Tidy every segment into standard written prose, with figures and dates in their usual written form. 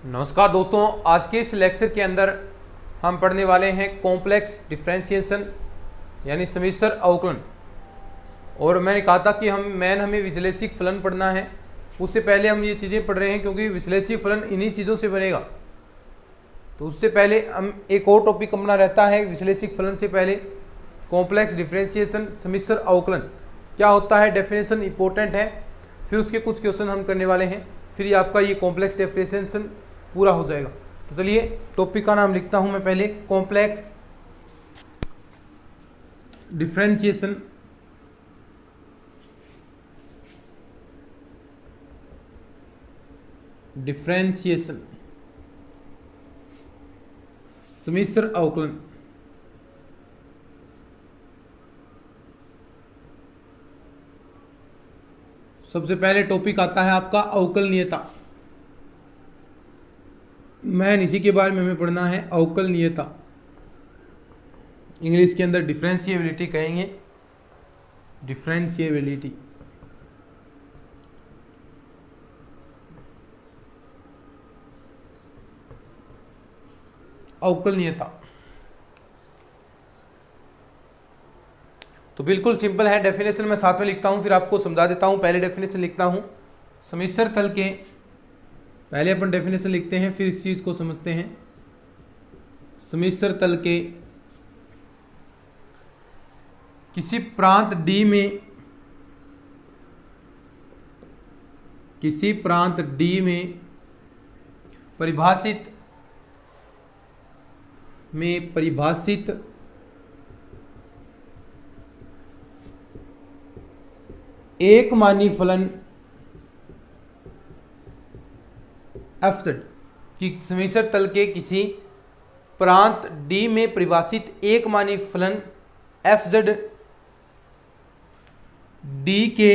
नमस्कार दोस्तों, आज के इस लेक्चर के अंदर हम पढ़ने वाले हैं कॉम्प्लेक्स डिफरेंशिएशन यानी समिश्र अवकलन। और मैंने कहा था कि हमें विश्लेषिक फलन पढ़ना है। उससे पहले हम ये चीज़ें पढ़ रहे हैं क्योंकि विश्लेषिक फलन इन्हीं चीज़ों से बनेगा। तो उससे पहले हम एक और टॉपिक अपना रहता है विश्लेषिक फलन से पहले कॉम्प्लेक्स डिफरेंशिएशन समिश्र अवकलन क्या होता है, डेफिनेशन इंपॉर्टेंट है। फिर उसके कुछ क्वेश्चन हम करने वाले हैं, फिर ये आपका ये कॉम्प्लेक्स डिफरेंशिएशन पूरा हो जाएगा। तो चलिए टॉपिक का नाम लिखता हूं मैं पहले, कॉम्प्लेक्स डिफरेंशिएशन समिश्र अवकलन। सबसे पहले टॉपिक आता है आपका अवकलनीयता। मैं इसी के बारे में हमें पढ़ना है, अवकलनीयता। इंग्लिश के अंदर डिफरेंशिएबिलिटी कहेंगे, डिफरेंशिएबिलिटी। अवकलनीयता तो बिल्कुल सिंपल है। डेफिनेशन मैं साथ में लिखता हूं, फिर आपको समझा देता हूं। पहले डेफिनेशन लिखता हूं, समिश्र तल के पहले अपन डेफिनेशन लिखते हैं, फिर इस चीज को समझते हैं। समिश्र तल के किसी प्रांत D में परिभाषित एकमानी फलन f(z) कि समिश्र तल के किसी प्रांत D में परिभाषित एकमानी फलन f(z) D के,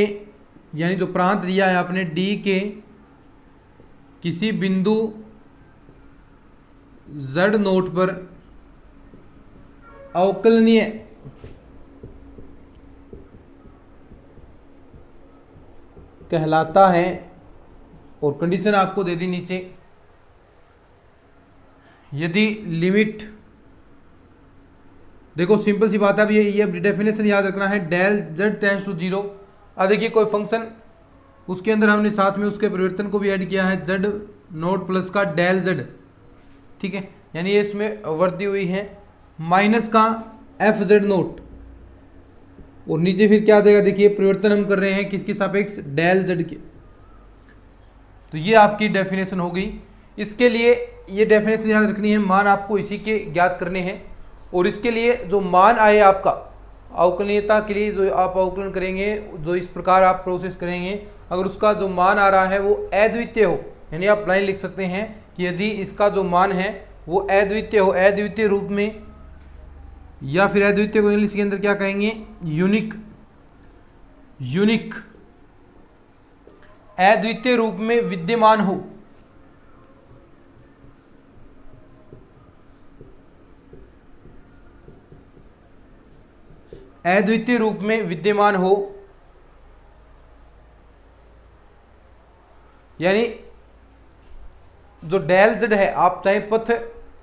यानी जो प्रांत दिया है आपने D के किसी बिंदु z नोट पर अवकलनीय कहलाता है। और कंडीशन आपको दे दी नीचे, यदि लिमिट, देखो सिंपल सी बात है। अब ये डेफिनेशन याद रखना है, डेल z टेंड्स टू 0। अब देखिए कोई फंक्शन, उसके अंदर हमने साथ में उसके परिवर्तन को भी ऐड किया है, z नोट प्लस का डेल z, ठीक है। यानी ये इसमें वृद्धि हुई है माइनस का f(z) नोट, और नीचे फिर क्या आ जाएगा, देखिए परिवर्तन हम कर रहे हैं किसके सापेक्ष, डेल z के। तो ये आपकी डेफिनेशन हो गई। इसके लिए ये डेफिनेशन याद रखनी है, मान आपको इसी के ज्ञात करने हैं। और इसके लिए जो मान आए आपका अवकलनीयता के लिए, जो आप अवकलन करेंगे, जो इस प्रकार आप प्रोसेस करेंगे, अगर उसका जो मान आ रहा है वो अद्वितीय हो, यानी आप लाइन लिख सकते हैं कि यदि इसका जो मान है वो अद्वितीय हो, अद्वितीय रूप में, या फिर अद्वितीय को इंग्लिश के अंदर क्या कहेंगे, यूनिक अद्वितीय रूप में विद्यमान हो, अद्वितीय रूप में विद्यमान हो, यानी जो डेल z है, आप चाहे पथ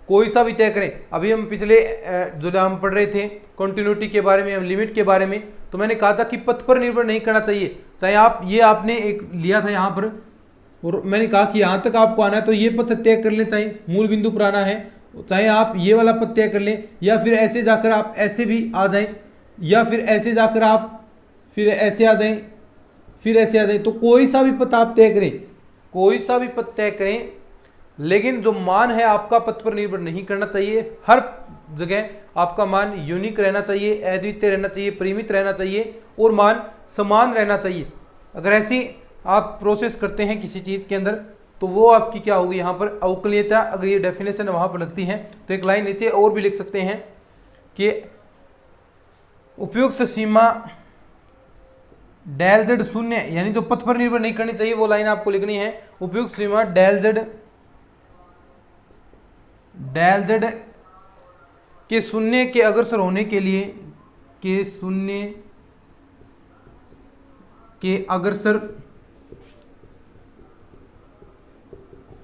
कोई सा भी तय करें। अभी हम पिछले जो हम पढ़ रहे थे कंटिन्यूटी के बारे में, हम लिमिट के बारे में, तो मैंने कहा था कि पथ पर निर्भर नहीं करना चाहिए। चाहे आप ये आपने एक लिया था यहाँ पर, और मैंने कहा कि यहाँ तक आपको आना है तो ये पथ तय कर लें, चाहे मूल बिंदु पर आना है, चाहे आप ये वाला पथ तय कर लें, या फिर ऐसे जाकर आप ऐसे भी आ जाएं, या फिर ऐसे जाकर आप फिर ऐसे आ जाएं, फिर ऐसे आ जाएं। तो कोई सा भी पथ आप तय करें, कोई सा भी पथ तय करें, लेकिन जो मान है आपका पथ पर निर्भर नहीं करना चाहिए। हर जगह आपका मान यूनिक रहना चाहिए, अद्वितीय रहना चाहिए, परिमित रहना चाहिए, और मान समान रहना चाहिए। अगर ऐसी आप प्रोसेस करते हैं किसी चीज़ के अंदर, तो वो आपकी क्या होगी, यहाँ पर अवकलनीयता। अगर ये डेफिनेशन वहाँ पर लगती है तो एक लाइन नीचे और भी लिख सकते हैं कि उपयुक्त सीमा डेल z शून्य, यानी जो पथ पर निर्भर नहीं करनी चाहिए, वो लाइन आपको लिखनी है, उपयुक्त सीमा डेल z के शून्य के अग्रसर होने के लिए, के शून्य के अग्रसर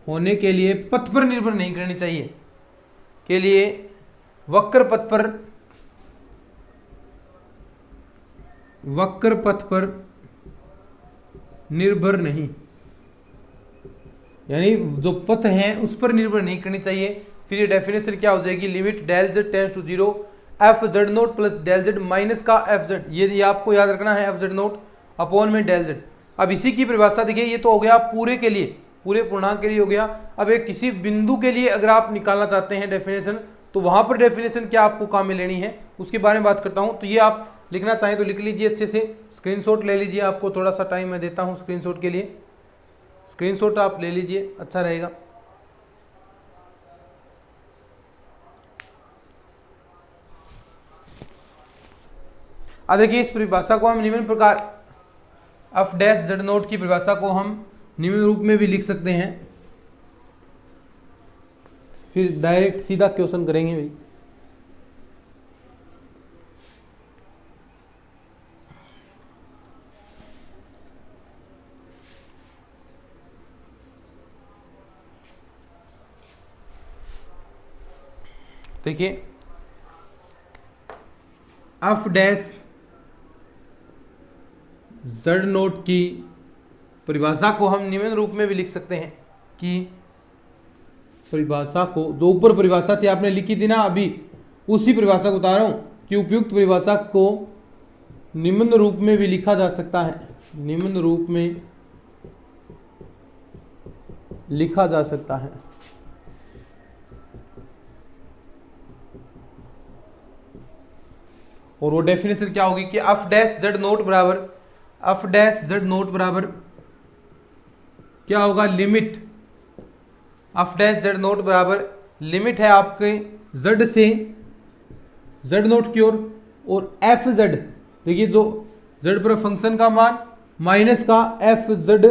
होने के लिए पथ पर निर्भर नहीं करनी चाहिए, के लिए वक्र पथ पर निर्भर नहीं, यानी जो पथ है उस पर निर्भर नहीं करनी चाहिए। फिर ये डेफिनेशन क्या हो जाएगी, limit del z tends to 0 f z naught plus del z minus का एफ जेड, ये आपको याद रखना है, एफ जेड नोट अपॉन में डेल जेड। अब इसी की परिभाषा देखिए, ये तो हो गया पूरे के लिए, पूरे पूर्णांक के लिए हो गया। अब एक किसी बिंदु के लिए अगर आप निकालना चाहते हैं डेफिनेशन, तो वहां पर डेफिनेशन क्या आपको काम में लेनी है उसके बारे में बात करता हूं। तो ये आप लिखना चाहें तो लिख लीजिए, अच्छे से स्क्रीनशॉट ले लीजिए, आपको थोड़ा सा टाइम मैं देता हूं स्क्रीनशॉट के लिए, स्क्रीनशॉट आप ले लीजिए, अच्छा रहेगा। अब देखिए इस परिभाषा को हम निम्न प्रकार, एफ डैश जेड नोट की परिभाषा को हम निम्न रूप में भी लिख सकते हैं। फिर डायरेक्ट सीधा क्वेश्चन करेंगे भाई। देखिए एफ डैश जेड नोट की परिभाषा को हम निम्न रूप में भी लिख सकते हैं कि परिभाषा को, जो ऊपर परिभाषा थी आपने लिखी थी ना अभी, उसी परिभाषा को बता रहा हूं कि उपयुक्त परिभाषा को निम्न रूप में भी लिखा जा सकता है, निम्न रूप में लिखा जा सकता है। और वो डेफिनेशन क्या होगी कि एफ डैश जेड नोट बराबर, एफ डैश जेड नोट बराबर क्या होगा, limit F dash Z note बराबर लिमिट है आपके जेड से जेड नोट की ओर, और एफ जेड, देखिए जो जेड पर फंक्शन का मान माइनस का एफ जेड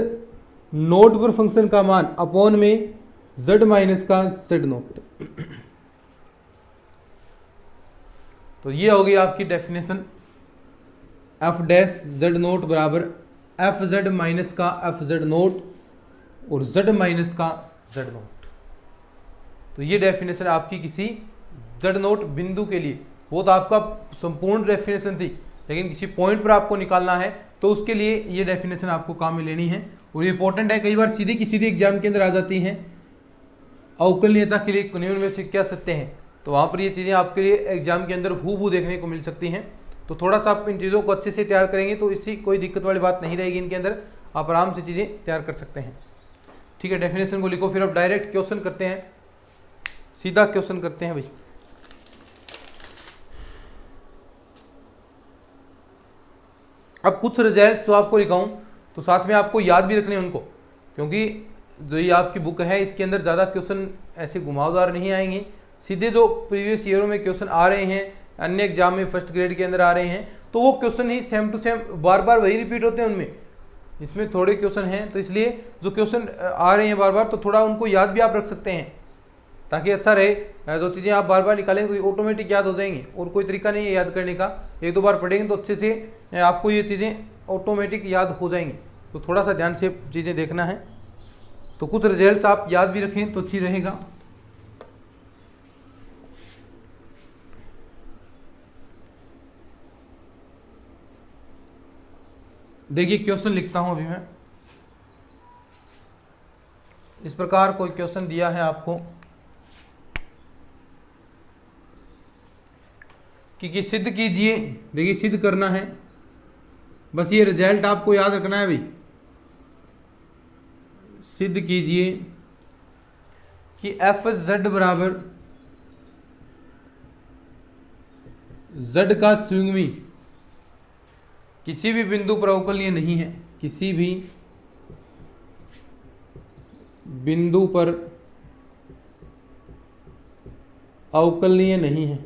नोट पर फंक्शन का मान अपॉन में जेड माइनस का जेड नोट। तो ये होगी आपकी definition, F dash Z note बराबर एफ जेड माइनस का एफ जेड नोट और जेड माइनस का जेड नोट। तो ये डेफिनेशन आपकी किसी जेड नोट बिंदु के लिए, वो तो आपका संपूर्ण डेफिनेशन थी, लेकिन किसी पॉइंट पर आपको निकालना है तो उसके लिए ये डेफिनेशन आपको काम में लेनी है। और ये इंपॉर्टेंट है, कई बार सीधी की सीधी एग्जाम के अंदर आ जाती हैं, अवकलनीयता के लिए निम्न में से क्या सत्य है, तो वहाँ पर ये चीज़ें आपके लिए एग्जाम के अंदर हूबहू देखने को मिल सकती हैं। तो थोड़ा सा आप इन चीज़ों को अच्छे से तैयार करेंगे तो इससे कोई दिक्कत वाली बात नहीं रहेगी, इनके अंदर आप आराम से चीज़ें तैयार कर सकते हैं। ठीक है, डेफिनेशन को लिखो, फिर अब डायरेक्ट क्वेश्चन करते हैं, सीधा क्वेश्चन करते हैं भाई। अब कुछ रिजल्ट जो आपको लिखाऊं तो साथ में आपको याद भी रखने उनको, क्योंकि जो ये आपकी बुक है इसके अंदर ज़्यादा क्वेश्चन ऐसे घुमावदार नहीं आएंगे, सीधे जो प्रीवियस ईयरों में क्वेश्चन आ रहे हैं, अन्य एग्जाम में फर्स्ट ग्रेड के अंदर आ रहे हैं, तो वो क्वेश्चन ही सेम टू सेम बार बार वही रिपीट होते हैं उनमें। इसमें थोड़े क्वेश्चन हैं, तो इसलिए जो क्वेश्चन आ रहे हैं बार बार, तो थोड़ा उनको याद भी आप रख सकते हैं ताकि अच्छा रहे। जो चीज़ें आप बार बार निकालेंगे तो ऑटोमेटिक याद हो जाएंगी, और कोई तरीका नहीं है याद करने का, एक दो बार पढ़ेंगे तो अच्छे से आपको ये चीज़ें ऑटोमेटिक याद हो जाएंगी। तो थोड़ा सा ध्यान से चीज़ें देखना है। तो कुछ रिजल्ट्स आप याद भी रखें तो अच्छी रहेगा। देखिए क्वेश्चन लिखता हूं अभी मैं, इस प्रकार कोई क्वेश्चन दिया है आपको कि सिद्ध कीजिए, देखिए सिद्ध करना है, बस ये रिजल्ट आपको याद रखना है भाई। सिद्ध कीजिए कि एफ जेड बराबर जेड का स्विंगमी किसी भी बिंदु पर अवकलनीय नहीं है, किसी भी बिंदु पर अवकलनीय नहीं है,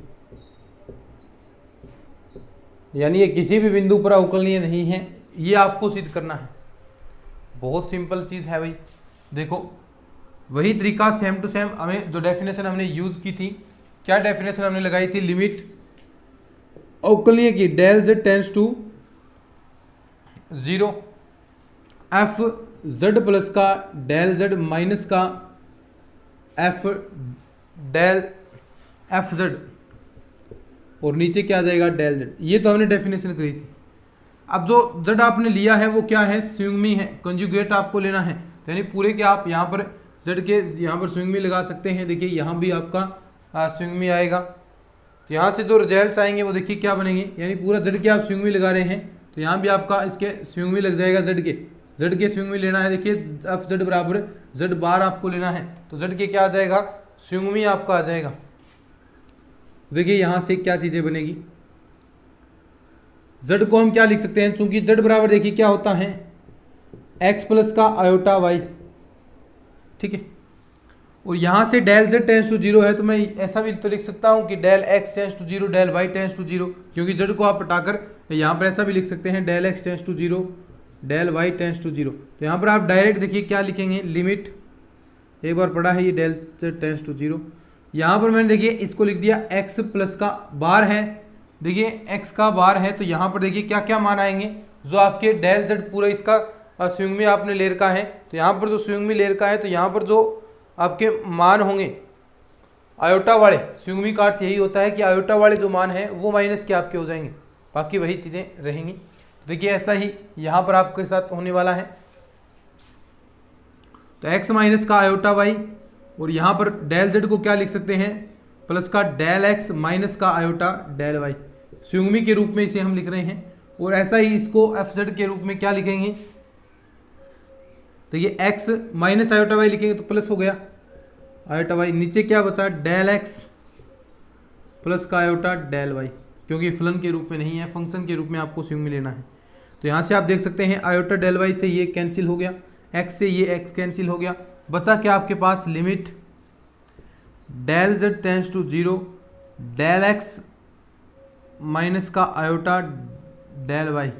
यानी ये किसी भी बिंदु पर अवकलनीय नहीं है, ये आपको सिद्ध करना है। बहुत सिंपल चीज़ है भाई। देखो वही तरीका सेम टू सेम, हमें जो डेफिनेशन हमने यूज की थी, क्या डेफिनेशन हमने लगाई थी, लिमिट अवकलनीय की del z tends to 0 f z plus का डेल जेड माइनस का एफ डेल एफ जेड और नीचे क्या आ जाएगा डेल जेड। ये तो हमने डेफिनेशन करी थी। अब जो जेड आपने लिया है वो क्या है, स्विंगमी है, कंजुगेट आपको लेना है। तो यानी पूरे के आप यहाँ पर जेड के यहाँ पर स्विंगमी लगा सकते हैं। देखिए यहाँ भी आपका स्विंगमी आएगा। तो यहाँ से जो रिजल्ट्स आएंगे वो देखिए क्या बनेंगे, यानी पूरा जेड के आप स्विंगमी लगा रहे हैं तो यहाँ भी आपका इसके स्विंगमी लग जाएगा। जेड के स्विंगमी लेना है। देखिए एफ जेड बराबर जेड बार आपको लेना है तो जेड के क्या आ जाएगा, स्विंगमी आपका आ जाएगा। देखिए यहाँ से क्या चीज़ें बनेगी, जेड को हम क्या लिख सकते हैं, चूंकि जेड बराबर देखिए क्या होता है एक्स प्लस का आयोटा वाई, ठीक है। और यहाँ से del z tends to zero है तो मैं ऐसा भी तो लिख सकता हूँ कि del x tends to zero del y tends to zero, क्योंकि जेड को आप हटाकर यहाँ पर ऐसा भी लिख सकते हैं del x tends to zero del y tends to zero. तो यहाँ पर आप डायरेक्ट देखिए क्या लिखेंगे, लिमिट एक बार पढ़ा है ये del z tends to zero. यहाँ पर मैंने देखिए इसको लिख दिया एक्स प्लस का बार है, देखिए एक्स का बार है तो यहाँ पर देखिए क्या क्या मान आएंगे, जो आपके डेल जेड पूरा इसका स्विंग में आपने ले रखा है तो यहाँ पर जो स्विंग में ले रखा है तो यहाँ पर जो आपके मान होंगे आयोटा वाले, स्विंग में का अर्थ यही होता है कि आयोटा वाले जो मान है वो माइनस के आपके हो जाएंगे, बाकी वही चीज़ें रहेंगी। तो देखिए ऐसा ही यहाँ पर आपके साथ होने वाला है। तो एक्स माइनस का आयोटा वाई और यहाँ पर डेल जेड को क्या लिख सकते हैं, प्लस का डेल एक्स माइनस का आयोटा डेल वाई, स्विंगमी के रूप में इसे हम लिख रहे हैं। और ऐसा ही इसको एफ जेड के रूप में क्या लिखेंगे, तो ये एक्स माइनस आयोटा वाई लिखेंगे तो प्लस हो गया आयोटा वाई, नीचे क्या बचा डेल एक्स प्लस का आयोटा डेल वाई, क्योंकि फलन के रूप में नहीं है, फंक्शन के रूप में आपको स्विंग में लेना है। तो यहाँ से आप देख सकते हैं आयोटा डेल वाई से ये कैंसिल हो गया, एक्स से ये एक्स कैंसिल हो गया, बचा क्या आपके पास limit del z tends to zero del x minus का आयोटा डेल वाई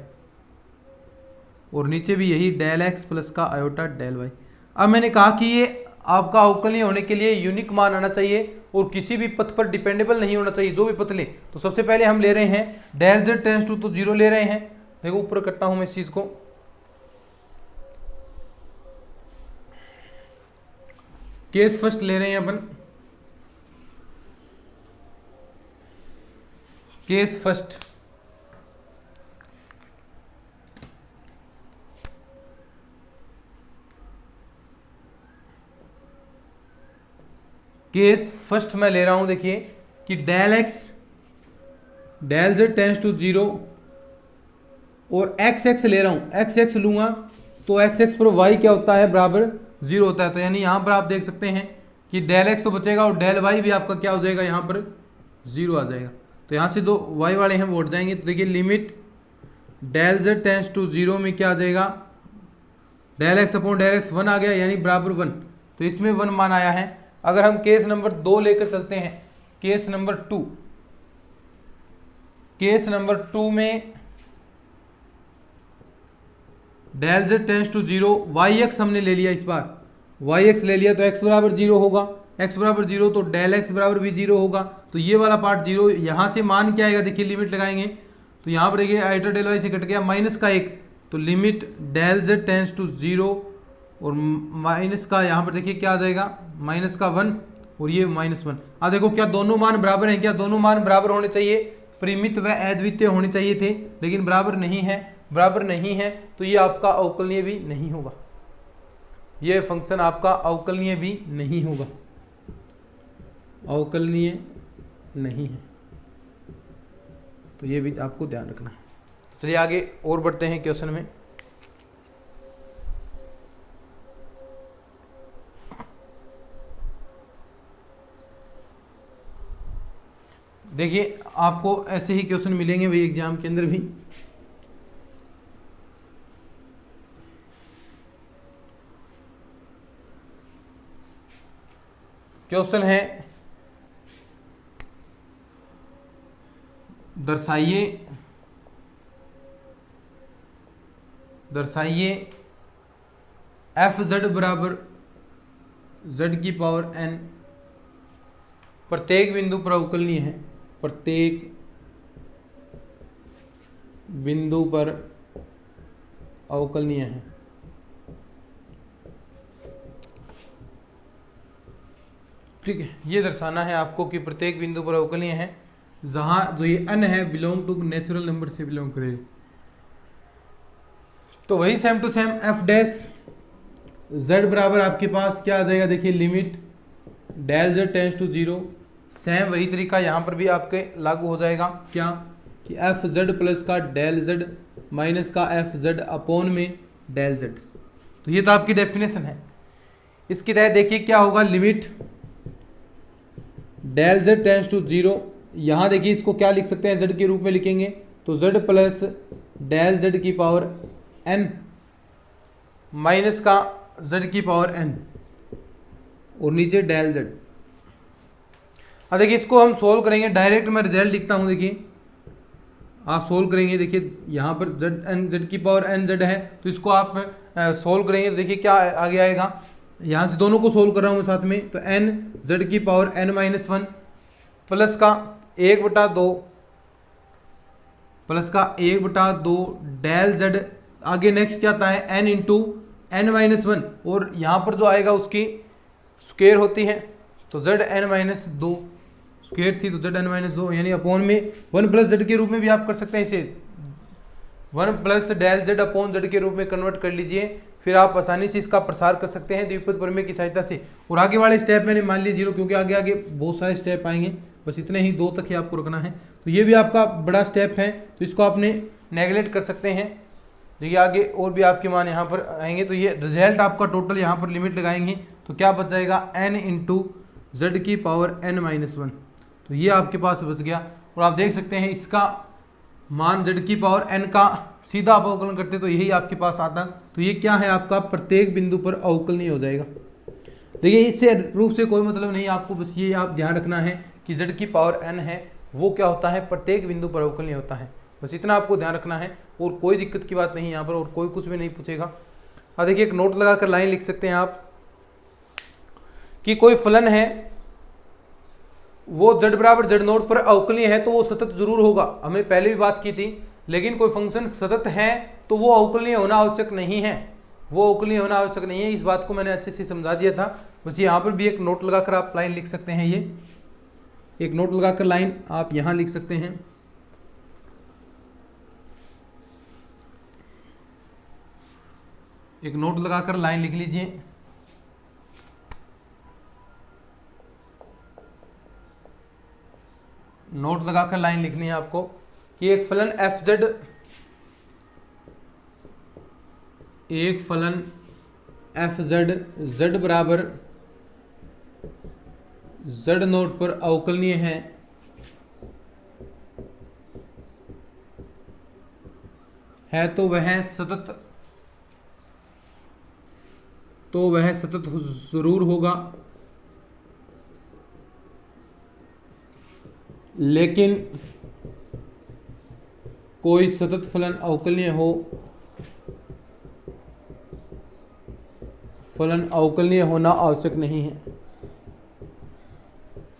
और नीचे भी यही डेल एक्स प्लस का आयोटा डेल वाई। अब मैंने कहा कि ये आपका अवकलनीय होने के लिए यूनिक मान आना चाहिए और किसी भी पथ पर डिपेंडेबल नहीं होना चाहिए, जो भी पथ ले। तो सबसे पहले हम ले रहे हैं डेल जेड टेंस टू तो जीरो ले रहे हैं, देखो ऊपर करता हूं मैं इस चीज को, केस फर्स्ट ले रहे हैं अपन, केस फर्स्ट केस फर्स्ट मैं ले रहा हूं, देखिए कि del x del z tends to zero और एक्स एक्स ले रहा हूं, एक्स एक्स लूंगा तो एक्स एक्स पर वाई क्या होता है बराबर जीरो होता है। तो यानी यहां पर आप देख सकते हैं कि डेल एक्स तो बचेगा और डेल वाई भी आपका क्या हो जाएगा, यहां पर जीरो आ जाएगा। तो यहां से जो वाई वाले हैं वो उठ जाएंगे। तो देखिए limit del z tends to zero में क्या आ जाएगा, del x upon del x one आ गया, यानी बराबर वन। तो इसमें वन मान आया है। अगर हम केस नंबर 2 लेकर चलते हैं, केस नंबर 2, केस नंबर 2 में del z tends to zero y x हमने ले लिया, इस बार वाई एक्स ले लिया तो एक्स बराबर जीरो होगा, एक्स बराबर जीरो तो डेल एक्स बराबर भी जीरो होगा। तो ये वाला पार्ट जीरो, यहाँ से मान क्या आएगा, देखिए लिमिट लगाएंगे तो यहाँ पर देखिए आयोटा डेल वाई से कट गया माइनस का एक, तो limit del z tends to zero और माइनस का यहाँ पर देखिए क्या आ जाएगा माइनस का वन और ये माइनस वन। अब देखो क्या दोनों मान बराबर हैं, क्या दोनों मान बराबर होने चाहिए, परिमित व अद्वितीय होने चाहिए थे, लेकिन बराबर नहीं है, बराबर नहीं है तो ये आपका अवकलनीय भी नहीं होगा, ये फंक्शन आपका अवकलनीय भी नहीं होगा, अवकलनीय नहीं है। तो ये भी आपको ध्यान रखना है। चलिए आगे और बढ़ते हैं क्वेश्चन में। देखिए आपको ऐसे ही क्वेश्चन मिलेंगे भाई एग्जाम के अंदर भी। क्वेश्चन है दर्शाइए एफ जेड बराबर जेड की पावर एन प्रत्येक बिंदु पर अवकलनीय है, प्रत्येक बिंदु पर अवकलनीय है। ठीक है, ये दर्शाना है आपको कि प्रत्येक बिंदु पर अवकलनीय है जहां जो ये n है बिलोंग टू नेचुरल नंबर से बिलोंग करेगा। तो वही same to same f dash z बराबर आपके पास क्या आ जाएगा, देखिए limit del z tends to 0। Same वही तरीका यहाँ पर भी आपके लागू हो जाएगा, क्या कि एफ जेड प्लस का डेल जेड माइनस का एफ जेड अपॉन में डेल जेड। तो ये तो आपकी डेफिनेशन है। इसके तहत देखिए क्या होगा, limit del z tends to 0। यहाँ देखिए इसको क्या लिख सकते हैं, जेड के रूप में लिखेंगे तो जेड प्लस डेल जेड की पावर n माइनस का जेड की पावर n और नीचे डेल जेड। अब देखिए इसको हम सोल्व करेंगे, डायरेक्ट मैं रिजल्ट लिखता हूँ। देखिए आप सोल्व करेंगे, देखिए यहाँ पर जेड एन जेड की पावर एन जेड है, तो इसको आप सोल्व करेंगे तो देखिए क्या आगे आएगा। यहाँ से दोनों को सोल्व कर रहा हूँ मैं साथ में, तो एन जेड की पावर एन माइनस 1 प्लस का 1/2 प्लस का 1/2 डेल जेड। आगे नेक्स्ट क्या आता है, एन इंटू एन माइनस 1, और यहाँ पर जो आएगा उसकी स्क्वायर होती है, तो जेड एन माइनस 2 स्क्वायर थी तो जेड एन माइनस 2 यानी अपॉन में 1 प्लस जेड के रूप में भी आप कर सकते हैं, इसे 1 plus del z upon z के रूप में कन्वर्ट कर लीजिए। फिर आप आसानी से इसका प्रसार कर सकते हैं द्विपद प्रमेय की सहायता से। और आगे वाले स्टेप मैंने मान लिए 0, क्योंकि आगे आगे बहुत सारे स्टेप आएंगे, बस इतने ही 2 तक ही आपको रखना है। तो ये भी आपका बड़ा स्टेप है, तो इसको आपने नेगलेक्ट कर सकते हैं। देखिए आगे और भी आपके मान यहाँ पर आएंगे, तो ये रिजल्ट आपका टोटल यहाँ पर लिमिट लगाएंगे तो क्या बच जाएगा, n इंटू जेड की पावर n माइनस 1। तो ये आपके पास बच गया। और आप देख सकते हैं इसका मान z की पावर n का सीधा आप अवकलन करते तो यही आपके पास आता। तो ये क्या है आपका प्रत्येक बिंदु पर अवकलनीय हो जाएगा। देखिए इससे रूप से कोई मतलब नहीं आपको, बस ये आप ध्यान रखना है कि z की पावर n है वो क्या होता है, प्रत्येक बिंदु पर अवकलनीय होता है। बस इतना आपको ध्यान रखना है और कोई दिक्कत की बात नहीं यहाँ पर, और कोई कुछ भी नहीं पूछेगा। हाँ देखिए एक नोट लगाकर लाइन लिख सकते हैं आप कि कोई फलन है वो z बराबर z नोट पर अवकलनीय है तो वो सतत जरूर होगा। हमने पहले भी बात की थी, लेकिन कोई फंक्शन सतत है तो वो अवकलनीय होना आवश्यक नहीं है, वो अवकलनीय होना आवश्यक नहीं है। इस बात को मैंने अच्छे से समझा दिया था। बस यहाँ पर भी एक नोट लगाकर आप लाइन लिख सकते हैं। ये एक नोट लगाकर लाइन आप यहाँ लिख सकते हैं। एक नोट लगाकर लाइन लिख लीजिए। नोट लगाकर लाइन लिखनी है आपको कि एक फलन एफ जेड, एक फलन एफ जेड जेड बराबर जेड नोट पर अवकलनीय है तो वह सतत जरूर होगा, लेकिन कोई सतत फलन अवकलनीय होना आवश्यक नहीं है,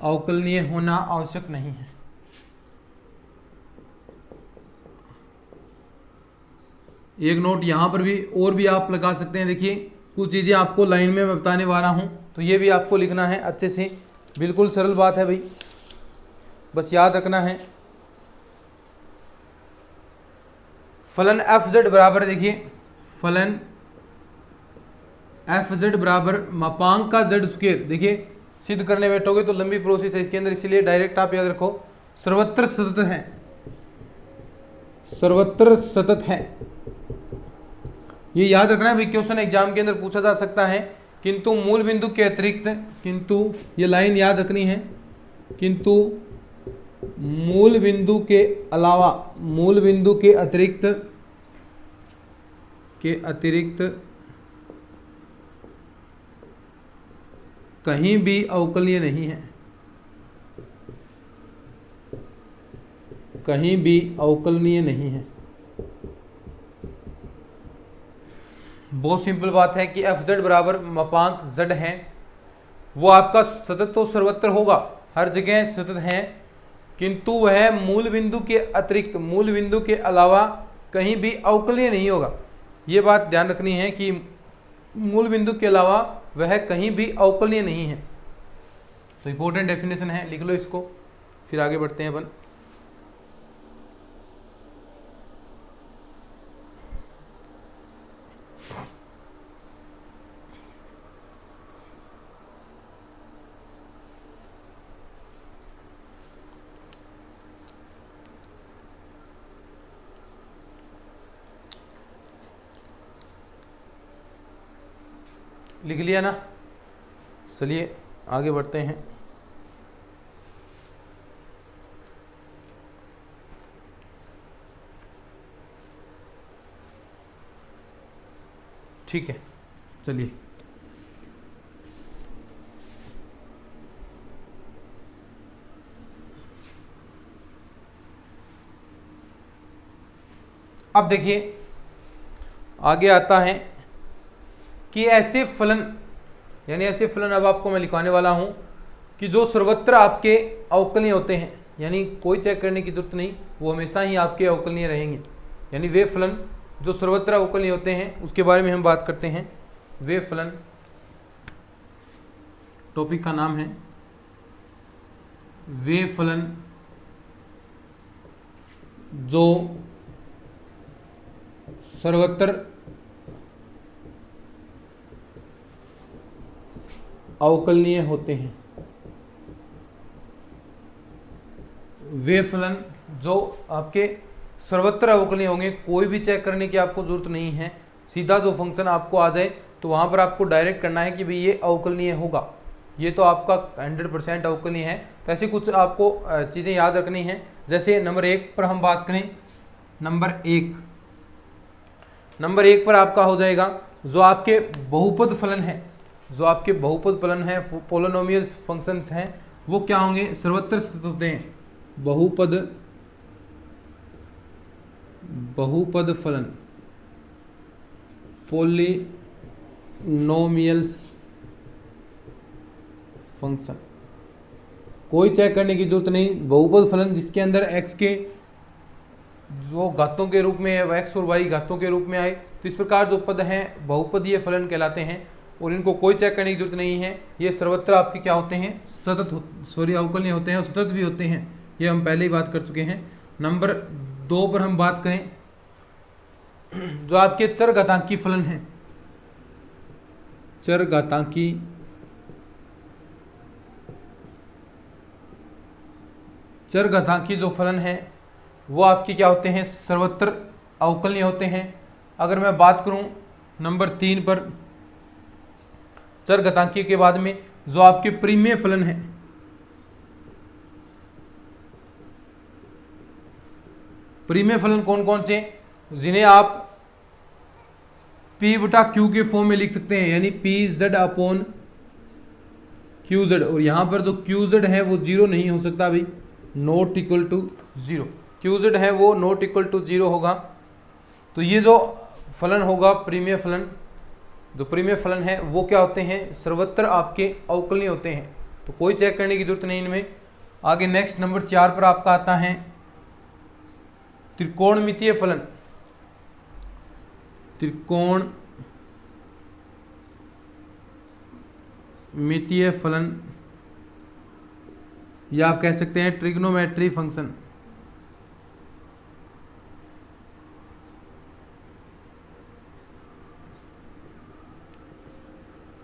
अवकलनीय होना आवश्यक नहीं है। एक नोट यहां पर भी और भी आप लगा सकते हैं। देखिए कुछ चीजें आपको लाइन में मैं बताने वाला हूं, तो ये भी आपको लिखना है अच्छे से। बिल्कुल सरल बात है भाई, बस याद रखना है। फलन एफ जेड बराबर, देखिए फलन एफ जेड बराबर मापांक का जेड स्क्वायर। देखिए सिद्ध करने बैठोगे तो लंबी प्रोसेस है इसके अंदर, इसलिए डायरेक्ट आप याद रखो सर्वत्र सतत है, सर्वत्र सतत है। ये याद रखना है भाई, क्वेश्चन एग्जाम के अंदर पूछा जा सकता है। किंतु मूल बिंदु के अतिरिक्त, किंतु ये लाइन याद रखनी है, किंतु मूल बिंदु के अलावा, मूल बिंदु के अतिरिक्त कहीं भी अवकलनीय नहीं है, कहीं भी अवकलनीय नहीं है। बहुत सिंपल बात है कि एफ जेड बराबर मापांक जेड है, वो आपका सतत तो सर्वत्र होगा, हर जगह सतत है, किंतु वह मूल बिंदु के अतिरिक्त, मूल बिंदु के अलावा कहीं भी अवकलनीय नहीं होगा। ये बात ध्यान रखनी है कि मूल बिंदु के अलावा वह कहीं भी अवकलनीय नहीं है। तो इंपॉर्टेंट डेफिनेशन है, लिख लो इसको, फिर आगे बढ़ते हैं अपन। लिख लिया ना, चलिए आगे बढ़ते हैं। ठीक है, चलिए अब देखिए आगे आता है कि ऐसे फलन, यानी ऐसे फलन अब आपको मैं लिखवाने वाला हूं कि जो सर्वत्र आपके अवकलनीय होते हैं, यानी कोई चेक करने की जरूरत नहीं, वो हमेशा ही आपके अवकलनीय रहेंगे। यानी वे फलन जो सर्वत्र अवकलनीय होते हैं उसके बारे में हम बात करते हैं। वे फलन, टॉपिक का नाम है वे फलन जो सर्वत्र अवकलनीय होते हैं। वे फलन जो आपके सर्वत्र अवकलनीय होंगे, कोई भी चेक करने की आपको जरूरत नहीं है, सीधा जो फंक्शन आपको आ जाए तो वहां पर आपको डायरेक्ट करना है कि भाई ये अवकलनीय होगा, ये तो आपका 100% अवकलनीय है। तो ऐसी कुछ आपको चीज़ें याद रखनी है। जैसे नंबर 1 पर हम बात करें, नंबर एक पर आपका हो जाएगा जो आपके बहुपद फलन है, जो आपके बहुपद फलन है, पोलिनोमियल फंक्शंस हैं, वो क्या होंगे, सर्वत्र स्थित होते हैं। बहुपद फलन, पोलिनोमियल्स फंक्शन, कोई चेक करने की जरूरत नहीं। बहुपद फलन जिसके अंदर x के जो घातों के रूप में है, x और y घातों के रूप में आए, तो इस प्रकार जो पद हैं बहुपदीय फलन कहलाते हैं और इनको कोई चेक करने की जरूरत नहीं है। ये सर्वत्र आपके क्या होते हैं, अवकलनीय होते हैं और सतत भी होते हैं, ये हम पहले ही बात कर चुके हैं। नंबर 2 पर हम बात करें, जो आपके चरघातांकी फलन हैं, चरघातांकी जो फलन है वो आपके क्या होते हैं, सर्वत्र अवकलनीय होते हैं। अगर मैं बात करूं नंबर 3 पर, चरघातांकी के बाद में जो आपके परिमेय फलन है, परिमेय फलन कौन कौन से, जिन्हें आप P/Q के फॉर्म में लिख सकते हैं, यानी PZ/QZ, और यहां पर जो QZ है वो 0 नहीं हो सकता भाई, नॉट इक्वल टू 0, QZ है वो नॉट इक्वल टू 0 होगा। तो ये जो फलन होगा परिमेय फलन, जो परिमेय फलन है वो क्या होते हैं, सर्वत्र आपके अवकलनीय होते हैं, तो कोई चेक करने की जरूरत नहीं इनमें। आगे नेक्स्ट नंबर 4 पर आपका आता है त्रिकोणमितीय फलन, त्रिकोणमितीय फलन, या आप कह सकते हैं ट्रिग्नोमेट्री फंक्शन।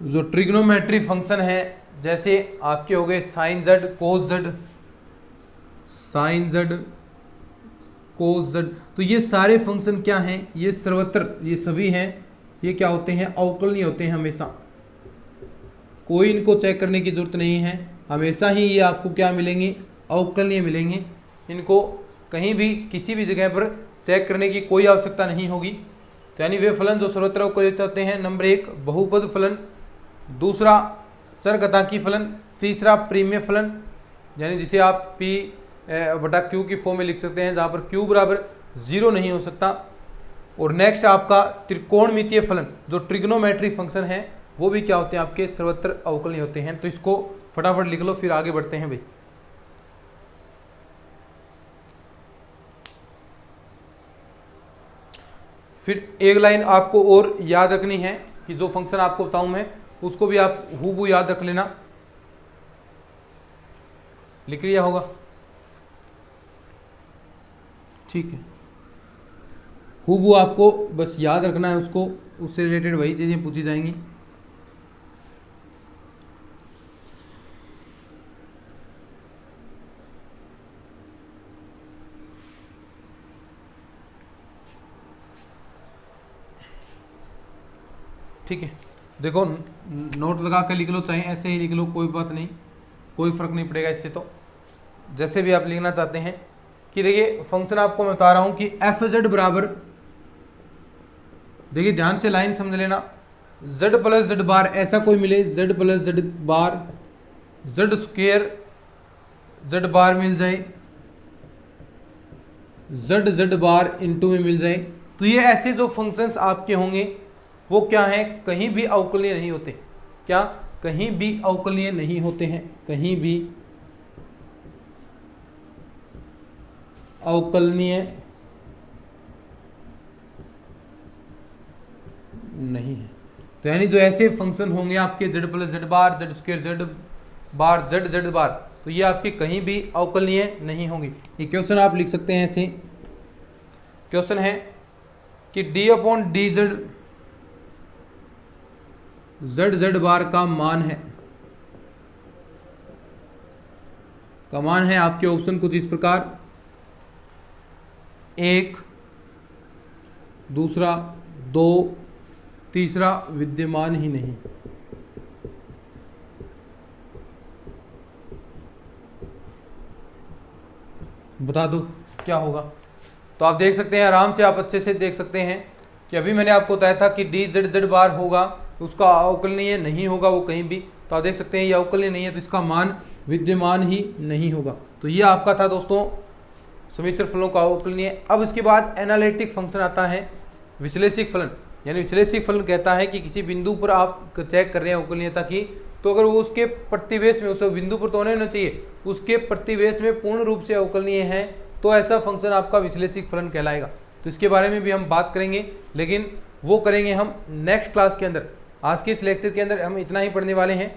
जो ट्रिग्नोमेट्री फंक्शन है, जैसे आपके हो गए साइन जेड, कोस जेड, तो ये सारे फंक्शन क्या हैं, ये सर्वत्र, ये सभी हैं, ये क्या होते हैं, अवकलनीय होते हैं हमेशा, कोई इनको चेक करने की जरूरत नहीं है, हमेशा ही ये आपको क्या मिलेंगे, अवकलनीय मिलेंगे। इनको कहीं भी किसी भी जगह पर चेक करने की कोई आवश्यकता नहीं होगी। तो यानी वे फलन जो सर्वत्र अवकलित होते हैं, नंबर 1 बहुपद फलन, दूसरा चरघातांकी फलन, तीसरा परिमेय फलन, यानी जिसे आप P/Q की फॉर्म में लिख सकते हैं, जहाँ पर Q बराबर 0 नहीं हो सकता। और नेक्स्ट आपका त्रिकोणमितीय फलन, जो ट्रिग्नोमेट्री फंक्शन है, वो भी क्या होते हैं, आपके सर्वत्र अवकलनीय होते हैं। तो इसको फटाफट लिख लो, फिर आगे बढ़ते हैं भाई। फिर एक लाइन आपको और याद रखनी है कि जो फंक्शन आपको बताऊं मैं, उसको भी आप हूबहू याद रख लेना। लिख लिया होगा, ठीक है। हूबहू आपको बस याद रखना है उसको, उससे रिलेटेड वही चीज़ें पूछी जाएंगी। ठीक है, देखो नोट लगा के लिख लो, चाहे ऐसे ही लिख लो, कोई बात नहीं, कोई फ़र्क नहीं पड़ेगा इससे। तो जैसे भी आप लिखना चाहते हैं कि देखिए फंक्शन आपको मैं बता रहा हूं कि एफ जेड बराबर, देखिए ध्यान से लाइन समझ लेना, जेड प्लस जेड बार ऐसा कोई मिले, जेड प्लस जेड बार, जेड स्क्वेयर जेड बार मिल जाए, जेड जेड बार इंटू में मिल जाए, तो ये ऐसे जो फंक्शंस आपके होंगे वो क्या है, कहीं भी अवकलनीय नहीं होते। क्या, कहीं भी अवकलनीय नहीं होते हैं, कहीं भी अवकलनीय नहीं है। तो यानी जो ऐसे फंक्शन होंगे आपके जेड प्लस जेड बार, जेड स्क्वायर जेड बार, जेड जेड बार, तो ये आपके कहीं भी अवकलनीय नहीं होंगे। ये क्वेश्चन आप लिख सकते हैं ऐसे, क्वेश्चन है कि d upon d z, z z bar का मान है, का मान है आपके ऑप्शन कुछ इस प्रकार, एक, दूसरा दो, तीसरा विद्यमान ही नहीं। बता दो क्या होगा। तो आप देख सकते हैं, आराम से आप अच्छे से देख सकते हैं कि अभी मैंने आपको बताया था कि डी जेड जेड बार होगा, उसका अवकलनीय नहीं होगा वो कहीं भी। तो आप देख सकते हैं ये अवकलनीय नहीं है, तो इसका मान विद्यमान ही नहीं होगा। तो ये आपका था दोस्तों सम्मिश्र फलनों का अवकलनीय। अब इसके बाद एनालिटिक फंक्शन आता है विश्लेषिक फलन। यानी विश्लेषिक फलन कहता है कि किसी बिंदु पर आप चेक कर रहे हैं अवकलनीयता की, तो अगर वो उसके प्रतिवेश में, उस बिंदु पर तो होने ना चाहिए, उसके प्रतिवेश में पूर्ण रूप से अवकलनीय है, तो ऐसा फंक्शन आपका विश्लेषिक फलन कहलाएगा। तो इसके बारे में भी हम बात करेंगे, लेकिन वो करेंगे हम नेक्स्ट क्लास के अंदर। आज के इस लेक्चर के अंदर हम इतना ही पढ़ने वाले हैं।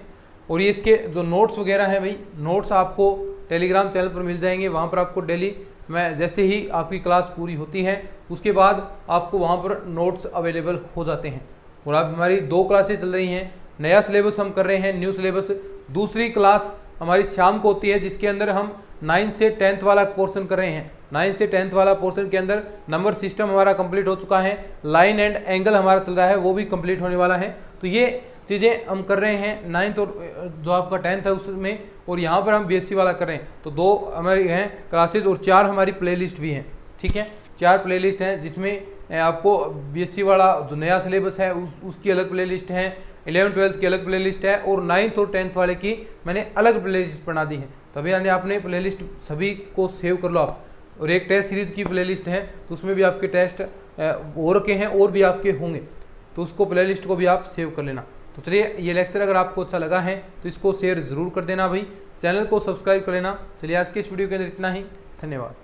और ये इसके जो नोट्स वगैरह हैं भाई, नोट्स आपको टेलीग्राम चैनल पर मिल जाएंगे। वहाँ पर आपको डेली, मैं जैसे ही आपकी क्लास पूरी होती है उसके बाद आपको वहाँ पर नोट्स अवेलेबल हो जाते हैं। और अब हमारी 2 क्लासेस चल रही हैं, नया सिलेबस हम कर रहे हैं, न्यू सिलेबस। दूसरी क्लास हमारी शाम को होती है जिसके अंदर हम 9 से 10th वाला पोर्शन कर रहे हैं। 9 से 10th वाला पोर्शन के अंदर नंबर सिस्टम हमारा कंप्लीट हो चुका है, लाइन एंड एंगल हमारा चल रहा है, वो भी कंप्लीट होने वाला है। तो ये चीज़ें हम कर रहे हैं 9th और जो आपका 10th है उसमें, और यहाँ पर हम बीएससी वाला कर रहे हैं। तो 2 हमारी हैं क्लासेज और 4 हमारी प्लेलिस्ट भी हैं। ठीक है, 4 प्लेलिस्ट हैं जिसमें आपको बीएससी वाला जो नया सिलेबस है उसकी अलग प्लेलिस्ट है, 11th 12th की अलग प्लेलिस्ट है, और 9th और 10th वाले की मैंने अलग प्लेलिस्ट बना दी है। तभी यानी आपने प्लेलिस्ट सभी को सेव कर लो आप। और एक टेस्ट सीरीज की प्लेलिस्ट है, तो उसमें भी आपके टेस्ट हो रखे हैं और भी आपके होंगे, तो उसको प्लेलिस्ट को भी आप सेव कर लेना। तो चलिए, ये लेक्चर अगर आपको अच्छा लगा है तो इसको शेयर ज़रूर कर देना भाई, चैनल को सब्सक्राइब कर लेना। चलिए आज के इस वीडियो के अंदर इतना ही, धन्यवाद।